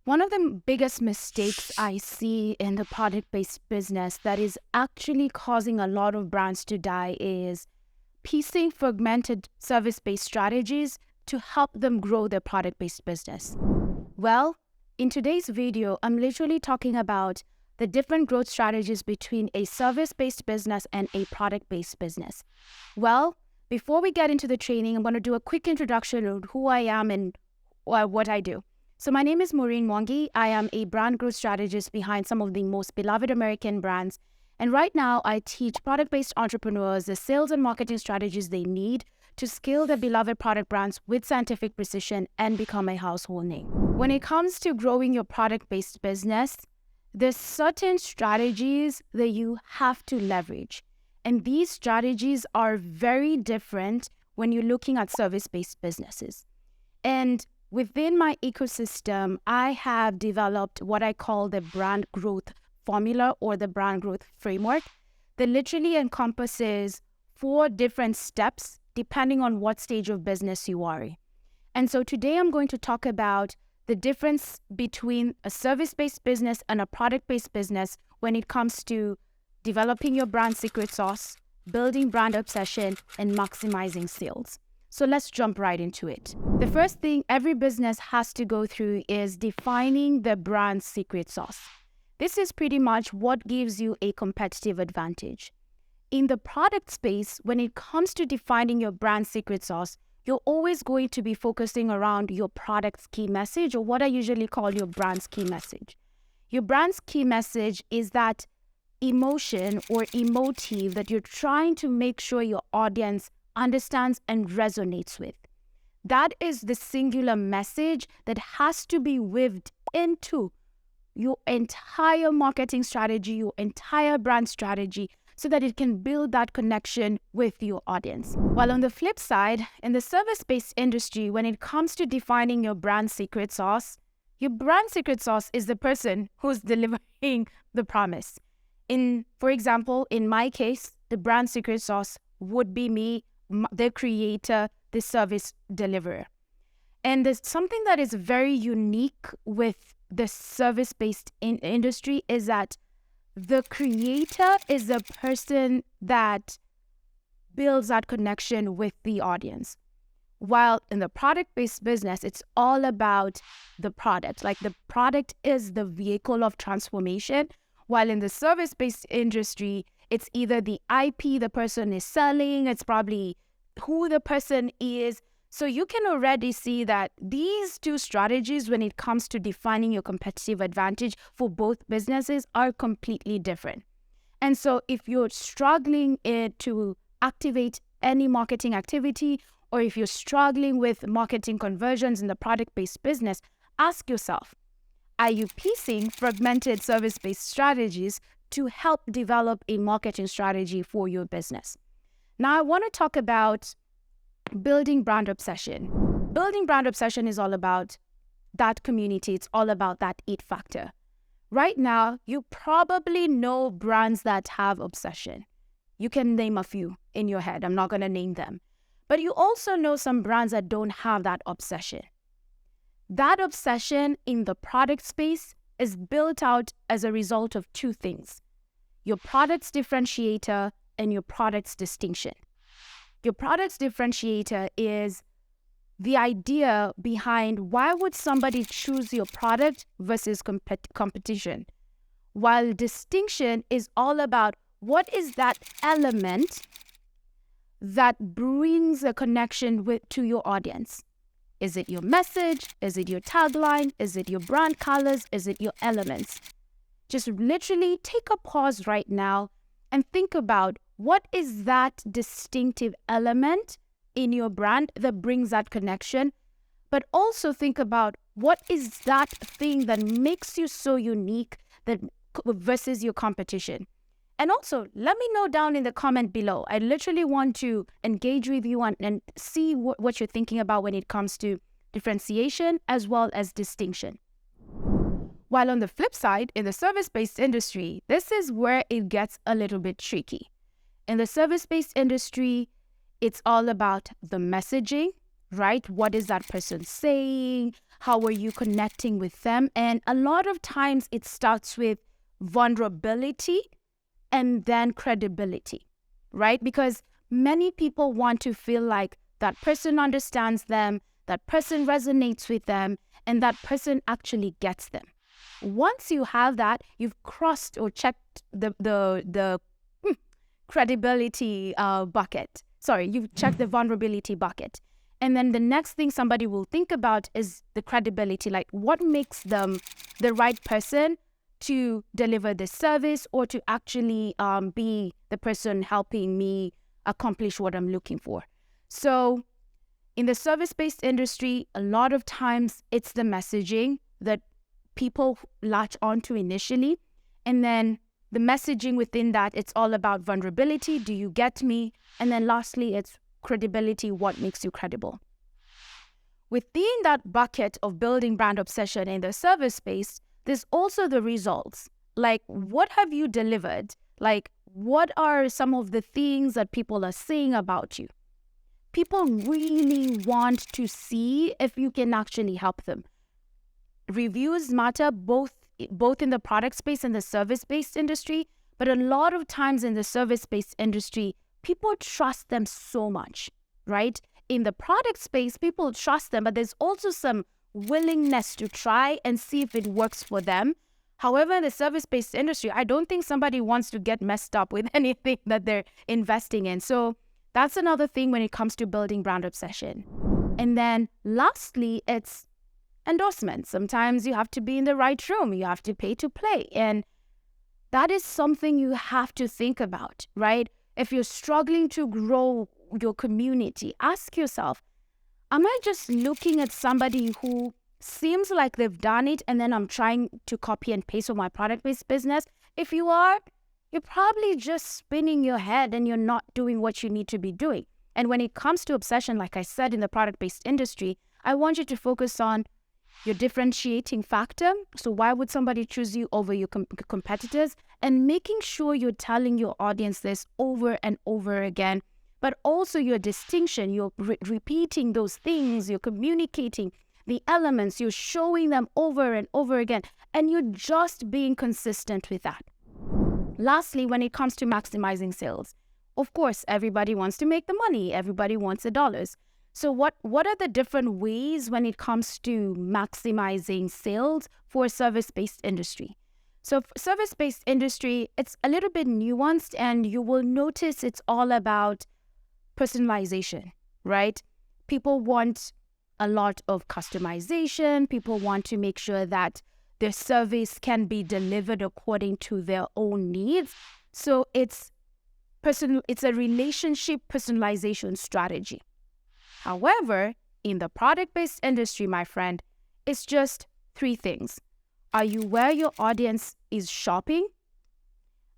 One of the biggest mistakes I see in the product-based business that is actually causing a lot of brands to die is piecing fragmented service-based strategies to help them grow their product-based business. Well, in today's video, I'm literally talking about the different growth strategies between a service-based business and a product-based business. Well, before we get into the training, I'm going to do a quick introduction of who I am and what I do. So my name is Maureen. I am a brand growth strategist behind some of the most beloved American brands. And right now, I teach product-based entrepreneurs the sales and marketing strategies they need to scale their beloved product brands with scientific precision and become a household name. When it comes to growing your product-based business, there's certain strategies that you have to leverage. And these strategies are very different when you're looking at service-based businesses. And within my ecosystem, I have developed what I call the brand growth formula or the brand growth framework that literally encompasses 4 different steps depending on what stage of business you are in. And so today I'm going to talk about the difference between a service-based business and a product-based business when it comes to developing your brand secret sauce, building brand obsession, and maximizing sales. So let's jump right into it. The first thing every business has to go through is defining the brand secret sauce. This is pretty much what gives you a competitive advantage. In the product space, when it comes to defining your brand secret sauce, you're always going to be focusing around your product's key message, or what I usually call your brand's key message. Your brand's key message is that emotion or emotive that you're trying to make sure your audience understands and resonates with. That is the singular message that has to be weaved into your entire marketing strategy, your entire brand strategy, so that it can build that connection with your audience. While on the flip side, in the service-based industry, when it comes to defining your brand secret sauce, your brand secret sauce is the person who's delivering the promise. For example, in my case, the brand secret sauce would be me, the creator, the service deliverer. And there's something that is very unique with the service-based industry is that the creator is the person that builds that connection with the audience. While in the product-based business, it's all about the product. Like the product is the vehicle of transformation. While in the service-based industry, it's either the IP the person is selling, it's probably who the person is. So you can already see that these 2 strategies when it comes to defining your competitive advantage for both businesses are completely different. And so if you're struggling to activate any marketing activity, or if you're struggling with marketing conversions in the product-based business, ask yourself, are you piecing fragmented service-based strategies to help develop a marketing strategy for your business? Now, I want to talk about building brand obsession. Building brand obsession is all about that community. It's all about that it factor. Right now, you probably know brands that have obsession. You can name a few in your head. I'm not going to name them. But you also know some brands that don't have that obsession. That obsession in the product space is built out as a result of 2 things: your product's differentiator and your product's distinction. Your product's differentiator is the idea behind why would somebody choose your product versus competition, while distinction is all about what is that element that brings a connection to your audience. Is it your message? Is it your tagline? Is it your brand colors? Is it your elements? Just literally take a pause right now and think about what is that distinctive element in your brand that brings that connection, but also think about what is that thing that makes you so unique versus your competition. And also, let me know down in the comment below. I literally want to engage with you and see what you're thinking about when it comes to differentiation as well as distinction. While on the flip side, in the service-based industry, this is where it gets a little bit tricky. In the service-based industry, it's all about the messaging, right? What is that person saying? How are you connecting with them? And a lot of times it starts with vulnerability and then credibility, right? Because many people want to feel like that person understands them, that person resonates with them, and that person actually gets them. Once you have that, you've crossed or checked the credibility bucket. Sorry, you've checked the vulnerability bucket. And then the next thing somebody will think about is the credibility, like what makes them the right person to deliver this service or to actually be the person helping me accomplish what I'm looking for. So in the service-based industry, a lot of times it's the messaging that people latch onto initially. And then the messaging within that, it's all about vulnerability. Do you get me? And then lastly, it's credibility. What makes you credible? Within that bucket of building brand obsession in the service space, there's also the results. Like, what have you delivered? Like, what are some of the things that people are saying about you? People really want to see if you can actually help them. Reviews matter both in the product space and the service-based industry, but a lot of times in the service-based industry, people trust them so much, right? In the product space, people trust them, but there's also some willingness to try and see if it works for them. However, in the service-based industry, I don't think somebody wants to get messed up with anything that they're investing in. So that's another thing when it comes to building brand obsession. And then lastly, it's endorsements. Sometimes you have to be in the right room. You have to pay to play. And that is something you have to think about, right? If you're struggling to grow your community, ask yourself, am I just looking at somebody who seems like they've done it and then I'm trying to copy and paste on my product-based business? If you are, you're probably just spinning your head and you're not doing what you need to be doing. And when it comes to obsession, like I said, in the product-based industry, I want you to focus on your differentiating factor. So why would somebody choose you over your competitors? And making sure you're telling your audience this over and over again, but also your distinction. You're repeating those things, you're communicating the elements, you're showing them over and over again, and you're just being consistent with that. Lastly, when it comes to maximizing sales, of course, everybody wants to make the money. Everybody wants the dollars. So what are the different ways when it comes to maximizing sales for a service-based industry? So service-based industry, it's a little bit nuanced, and you will notice it's all about personalization, right? People want a lot of customization. People want to make sure that their service can be delivered according to their own needs. So it's a relationship personalization strategy. However, in the product-based industry, my friend, it's just three things. Are you where your audience is shopping?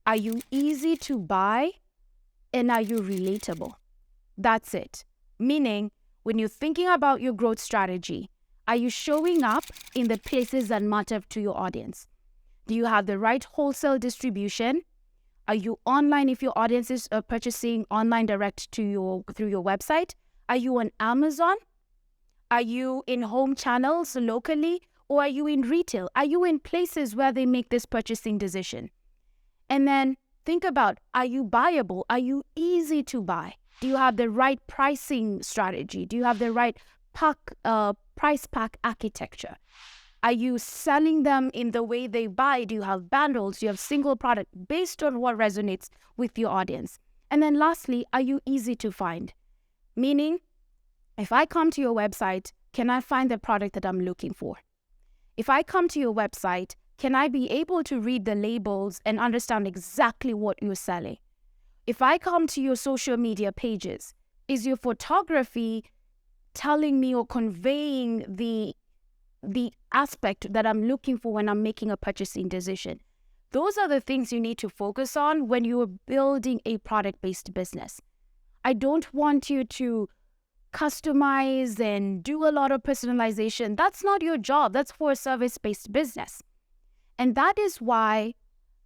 Are you easy to buy? And are you relatable? That's it. Meaning, when you're thinking about your growth strategy, are you showing up in the places that matter to your audience? Do you have the right wholesale distribution? Are you online if your audience is purchasing online direct through your website? Are you on Amazon? Are you in home channels locally? Or are you in retail? Are you in places where they make this purchasing decision? And then think about, are you buyable? Are you easy to buy? Do you have the right pricing strategy? Do you have the right price pack architecture? Are you selling them in the way they buy? Do you have bundles? Do you have single product based on what resonates with your audience? And then lastly, are you easy to find? Meaning, if I come to your website, can I find the product that I'm looking for? If I come to your website, can I be able to read the labels and understand exactly what you're selling? If I come to your social media pages, is your photography telling me or conveying the aspect that I'm looking for when I'm making a purchasing decision? Those are the things you need to focus on when you are building a product-based business. I don't want you to customize and do a lot of personalization. That's not your job. That's for a service-based business. And that is why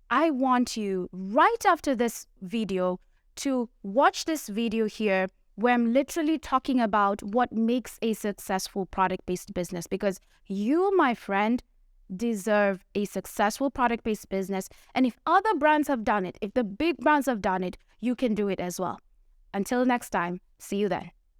I want you, right after this video, to watch this video here, where I'm literally talking about what makes a successful product-based business, because you, my friend, deserve a successful product-based business. And if other brands have done it, if the big brands have done it, you can do it as well. Until next time, see you then.